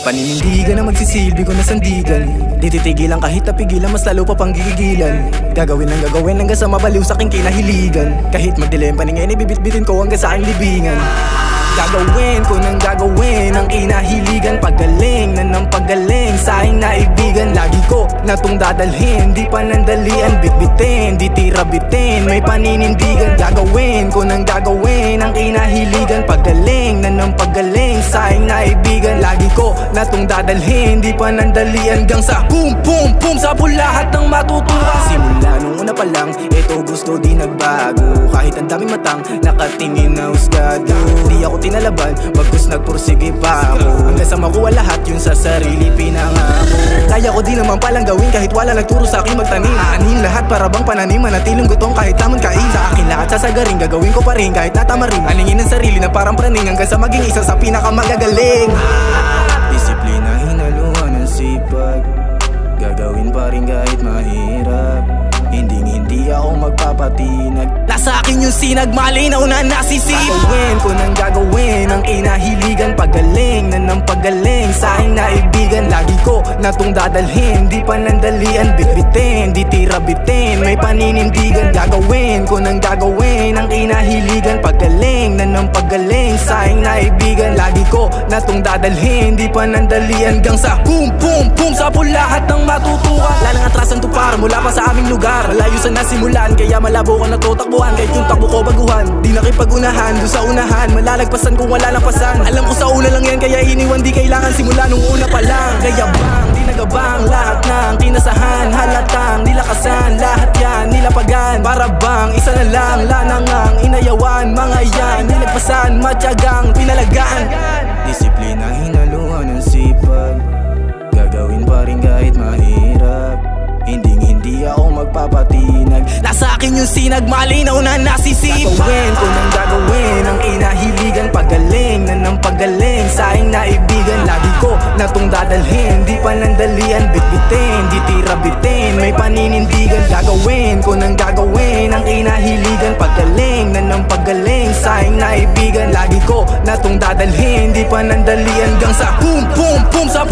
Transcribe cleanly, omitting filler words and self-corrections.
Paninindigan na magsisilbi ko na sandigan. Di titigilan kahit napigilan, mas lalo pa pang gigigilan. Gagawin hanggang sa mabaliw sa aking kinahiligan. Kahit magdilim paningin, ibibitbitin ko hanggang sa aking libingan. Gagawin ko nang gagawin ang kinahiligan. Pagaling na ng pagaling sa aking naibigan. Lagi ko na tong dadalhin, di panandalian. Bitbitin, di tirabitin, may paninindigan. Gagawin ko nang gagawin ang kinahiligan. Pagaling na ng pagaling sa aking naibigan. Lagi ko na tong dadalhin, di panandalian. Hanggang sa boom, boom, boom, sa lahat ng matutuwa. Simula nung una pa lang, ito gusto di nagbago. Kahit ang daming matang, nakatingin na husgado. Di ako tinalaban, bagkus nagpursige pa ako. Hanggang sa makuha lahat yun sa sarili pinangako. Kaya ko di naman palang gawin kahit wala nagturo sa akin magtanim. Aanin lahat para bang pananim, manatiling gutom kahit tamang kain. Sa akin lahat sasagaring, gagawin ko pa rin kahit natama rin. Alingin ang sarili na parang praning hanggang sa maging isa sa pinakamagagaling. Disiplina, hinaluan ng sipag. Gagawin pa rin kahit mahirap. Hindi ako magpapatinag. Nasa akin yung sinag, malinaw na nasisip. Gagawin ko nang gagawin ang kinahiligan. Pagaling na ng pagaling sa aking naibigan. Lagi ko na tong dadalhin, di panandalian. Bitbitin, di tirabitin, may paninindigan. Gagawin ko nang gagawin ang kinahiligan. Pagaling na ng pagaling sa aking naibigan. Lagi ko na tong dadalhin, di panandalian. Hanggang sa boom, boom, boom, sa lahat ng matutuwa. Lalang atrasan to para mula pa sa aming lugar. Layo sa nasimulan, kaya malabo ko natutakbuhan. Kahit yung takbo ko baguhan, di nakipag-unahan. Doon sa unahan, malalagpasan kung wala lang pasan. Alam ko sa una lang yan, kaya iniwan di kailangan simula nung una pa lang. Kaya bang, di nagabang lahat ng kinasahan. Halatang, nilakasan, lahat yan, nilapagan. Para bang, isa na lang, lanangang inayawan. Mga yan, nilagpasan, matyagang, pinalagaan. Disiplina, hinaluan ng sipag. Gagawin pa rin kahit mahirap. Hindi ako magpapatinag. Nasa akin yung sinag, malinaw na nasisip. Gagawin ko nang gagawin ang kinahiligan. Pagaling na ng pagaling sa aking naibigan. Lagi ko na tong dadalhin, di panandalian. Bitbitin, di tirabitin, may paninindigan. Gagawin ko nang gagawin ang kinahiligan. Pagaling na ng pagaling sa aking naibigan. Lagi ko na tong dadalhin, di panandalian. Hanggang sa boom, boom, boom, sa